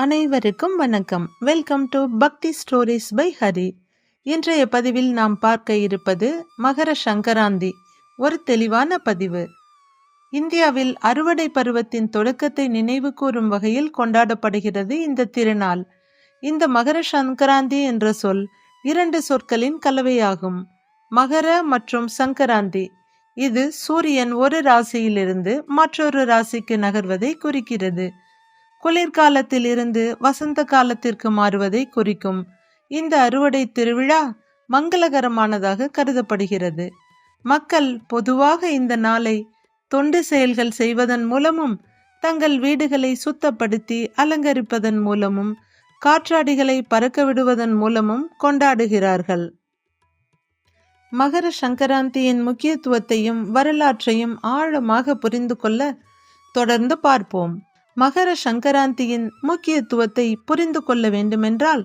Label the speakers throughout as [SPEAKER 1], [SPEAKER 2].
[SPEAKER 1] அனைவருக்கும் வணக்கம். Welcome to பக்தி ஸ்டோரிஸ் பை ஹரி. இன்றைய பதிவில் நாம் பார்க்க இருப்பது மகர சங்கராந்தி, ஒரு தெளிவான பதிவு. இந்தியாவில் அறுவடை பருவத்தின் தொடக்கத்தை நினைவு கூறும் வகையில் கொண்டாடப்படுகிறது இந்த திருநாள். இந்த மகர சங்கராந்தி என்ற சொல் இரண்டு சொற்களின் கலவையாகும், மகர மற்றும் சங்கராந்தி. இது சூரியன் ஒரு ராசியிலிருந்து மற்றொரு ராசிக்கு நகர்வதை குறிக்கிறது. குளிர்காலத்தில் இருந்து வசந்த காலத்திற்கு மாறுவதை குறிக்கும். இந்த அறுவடை திருவிழா மங்களகரமானதாக கருதப்படுகிறது. மக்கள் பொதுவாக இந்த நாளை தொண்டு செயல்கள் செய்வதன் மூலமும், தங்கள் வீடுகளை சுத்தப்படுத்தி அலங்கரிப்பதன் மூலமும், காற்றாடிகளை பறக்க விடுவதன் மூலமும் கொண்டாடுகிறார்கள். மகர சங்கராந்தியின் முக்கியத்துவத்தையும் வரலாற்றையும் ஆழமாக புரிந்து கொள்ள தொடர்ந்து பார்ப்போம். மகர சங்கராந்தியின் முக்கியத்துவத்தை புரிந்து கொள்ள வேண்டுமென்றால்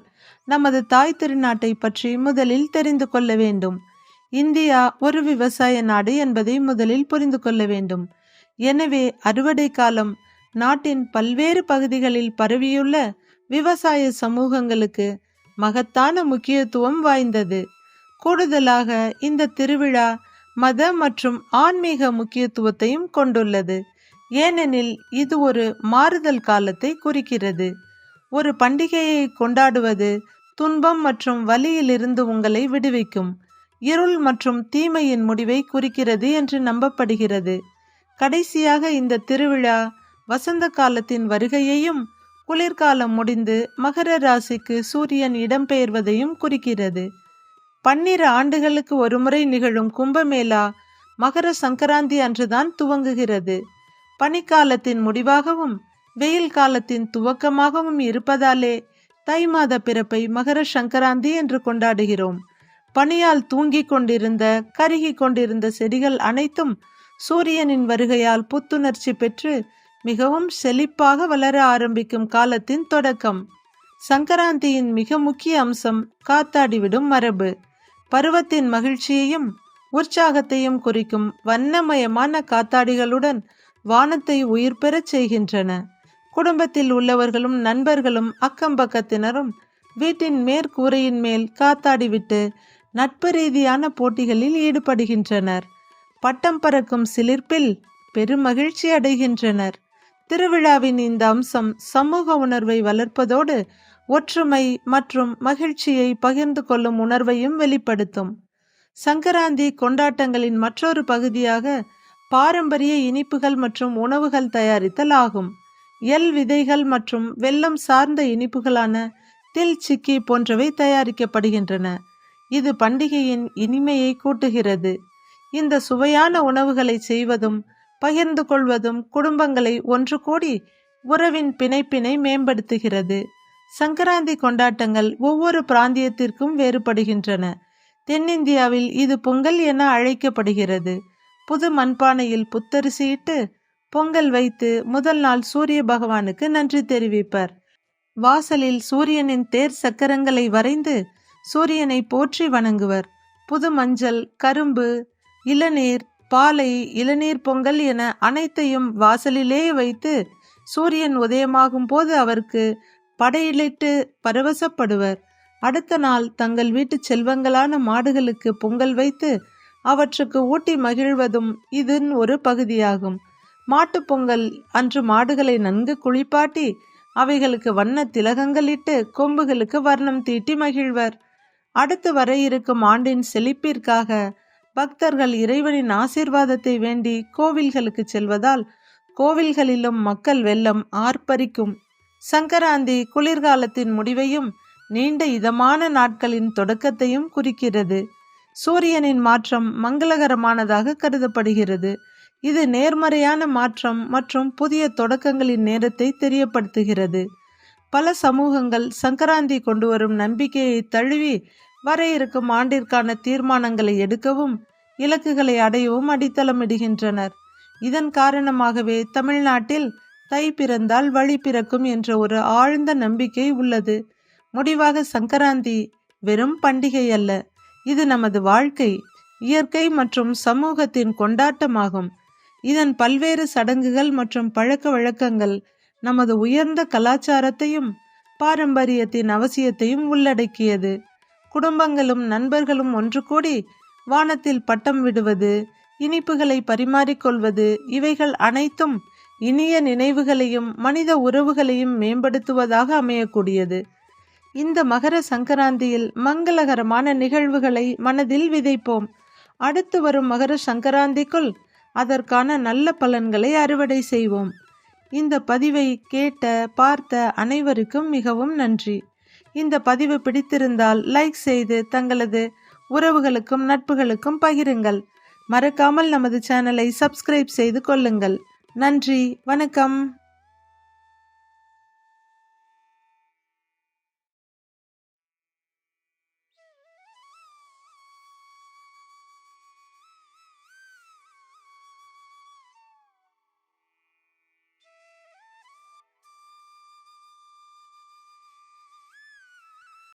[SPEAKER 1] நமது தாய் திருநாட்டை பற்றி முதலில் தெரிந்து கொள்ள வேண்டும். இந்தியா ஒரு விவசாய நாடு என்பதை முதலில் புரிந்து கொள்ள வேண்டும். எனவே அறுவடை காலம் நாட்டின் பல்வேறு பகுதிகளில் பரவியுள்ள விவசாய சமூகங்களுக்கு மகத்தான முக்கியத்துவம் வாய்ந்தது. கூடுதலாக இந்த திருவிழா மத மற்றும் ஆன்மீக முக்கியத்துவத்தையும் கொண்டுள்ளது. ஏனெனில் இது ஒரு மாறுதல் காலத்தை குறிக்கிறது. ஒரு பண்டிகையை கொண்டாடுவது துன்பம் மற்றும் வலியிலிருந்து உங்களை விடுவிக்கும், இருள் மற்றும் தீமையின் முடிவை குறிக்கிறது என்று நம்பப்படுகிறது. கடைசியாக இந்த திருவிழா வசந்த காலத்தின் வருகையையும், குளிர்காலம் முடிந்து மகர ராசிக்கு சூரியன் இடம்பெயர்வதையும் குறிக்கிறது. 12 ஆண்டுகளுக்கு ஒருமுறை நிகழும் கும்பமேளா மகர சங்கராந்தி அன்றுதான் துவங்குகிறது. பனிக்காலத்தின் முடிவாகவும் வெயில் காலத்தின் துவக்கமாகவும் இருப்பதாலே தை மாத பிறப்பை மகர சங்கராந்தி என்று கொண்டாடுகிறோம். பனியால் தூங்கிக் கொண்டிருந்த, கருகி கொண்டிருந்த செடிகள் அனைத்தும் சூரியனின் வருகையால் புத்துணர்ச்சி பெற்று மிகவும் செழிப்பாக வளர ஆரம்பிக்கும் காலத்தின் தொடக்கம். சங்கராந்தியின் மிக முக்கிய அம்சம் காத்தாடிவிடும் மரபு. பருவத்தின் மகிழ்ச்சியையும் உற்சாகத்தையும் குறிக்கும் வண்ணமயமான காத்தாடிகளுடன் வானத்தை உயிர் பெறச் செய்கின்றன. குடும்பத்தில் உள்ளவர்களும் நண்பர்களும் அக்கம்பக்கத்தினரும் வீட்டின் மேற்கூரையின் மேல் காத்தாடிவிட்டு நட்பு ரீதியான போட்டிகளில் ஈடுபடுகின்றனர். பட்டம் பறக்கும் சிலிர்ப்பில் பெருமகிழ்ச்சி அடைகின்றனர். திருவிழாவின் இந்த அம்சம் சமூக உணர்வை வளர்ப்பதோடு ஒற்றுமை மற்றும் மகிழ்ச்சியை பகிர்ந்து கொள்ளும் உணர்வையும் வெளிப்படுத்தும். சங்கராந்தி கொண்டாட்டங்களின் மற்றொரு பகுதியாக பாரம்பரிய இனிப்புகள் மற்றும் உணவுகள் தயாரித்தல் ஆகும். எள் விதைகள் மற்றும் வெல்லம் சார்ந்த இனிப்புகளான தில் சிக்கி போன்றவை தயாரிக்கப்படுகின்றன. இது பண்டிகையின் இனிமையை கூட்டுகிறது. இந்த சுவையான உணவுகளை செய்வதும் பகிர்ந்து கொள்வதும் குடும்பங்களை ஒன்று கூடி உறவின் பிணைப்பினை மேம்படுத்துகிறது. சங்கராந்தி கொண்டாட்டங்கள் ஒவ்வொரு பிராந்தியத்திற்கும் வேறுபடுகின்றன. தென்னிந்தியாவில் இது பொங்கல் என அழைக்கப்படுகிறது. புது மண்பானையில் புத்தரிசியிட்டு பொங்கல் வைத்து முதல் நாள் சூரிய பகவானுக்கு நன்றி தெரிவிப்பர். வாசலில் சூரியனின் தேர் சக்கரங்களை வரைந்து சூரியனை போற்றி வணங்குவர். புது மஞ்சள், கரும்பு, இளநீர், பாலை, இளநீர் பொங்கல் என அனைத்தையும் வாசலிலே வைத்து சூரியன் உதயமாகும் போது அவருக்கு படையிலிட்டு பரவசப்படுவர். அடுத்த நாள் தங்கள் வீட்டு செல்வங்களான மாடுகளுக்கு பொங்கல் வைத்து அவற்றுக்கு ஊட்டி மகிழ்வதும் இதன் ஒரு பகுதியாகும். மாட்டுப்பொங்கல் அன்று மாடுகளை நன்கு குளிப்பாட்டி அவைகளுக்கு வண்ண திலகங்களிட்டு கொம்புகளுக்கு வர்ணம் தீட்டி மகிழ்வர். அடுத்து வர இருக்கும் ஆண்டின் செழிப்பிற்காக பக்தர்கள் இறைவனின் ஆசீர்வாதத்தை வேண்டி கோவில்களுக்கு செல்வதால் கோவில்களிலும் மக்கள் வெள்ளம் ஆர்ப்பரிக்கும். சங்கராந்தி குளிர்காலத்தின் முடிவையும் நீண்ட இதமான நாட்களின் தொடக்கத்தையும் குறிக்கிறது. சூரியனின் மாற்றம் மங்களகரமானதாக கருதப்படுகிறது. இது நேர்மறையான மாற்றம் மற்றும் புதிய தொடக்கங்களின் நேரத்தை தெரியப்படுத்துகிறது. பல சமூகங்கள் சங்கராந்தி கொண்டு வரும் நம்பிக்கையை தழுவி வர இருக்கும் ஆண்டிற்கான தீர்மானங்களை எடுக்கவும் இலக்குகளை அடையவும் அடித்தளமிடுகின்றனர். இதன் காரணமாகவே தமிழ்நாட்டில் தை பிறந்தால் வழி பிறக்கும் என்ற ஒரு ஆழ்ந்த நம்பிக்கை உள்ளது. முடிவாக சங்கராந்தி வெறும் பண்டிகை அல்ல, இது நமது வாழ்க்கை, இயற்கை மற்றும் சமூகத்தின் கொண்டாட்டமாகும். இதன் பல்வேறு சடங்குகள் மற்றும் பழக்க வழக்கங்கள் நமது உயர்ந்த கலாச்சாரத்தையும் பாரம்பரியத்தின் அவசியத்தையும் உள்ளடக்கியது. குடும்பங்களும் நண்பர்களும் ஒன்று கூடி வானத்தில் பட்டம் விடுவது, இனிப்புகளை பரிமாறிக்கொள்வது, இவைகள் அனைத்தும் இனிய நினைவுகளையும் மனித உறவுகளையும் மேம்படுத்துவதாக அமையக்கூடியது. இந்த மகர சங்கராந்தியில் மங்களகரமான நிகழ்வுகளை மனதில் விதைப்போம். அடுத்து வரும் மகர சங்கராந்திக்குள் அதற்கான நல்ல பலன்களை அறுவடை செய்வோம். இந்த பதிவை கேட்ட பார்த்த அனைவருக்கும் மிகவும் நன்றி. இந்த பதிவு பிடித்திருந்தால் லைக் செய்து தங்களது உறவுகளுக்கும் நட்புகளுக்கும் பகிருங்கள். மறக்காமல் நமது சேனலை சப்ஸ்கிரைப் செய்து கொள்ளுங்கள். நன்றி, வணக்கம்.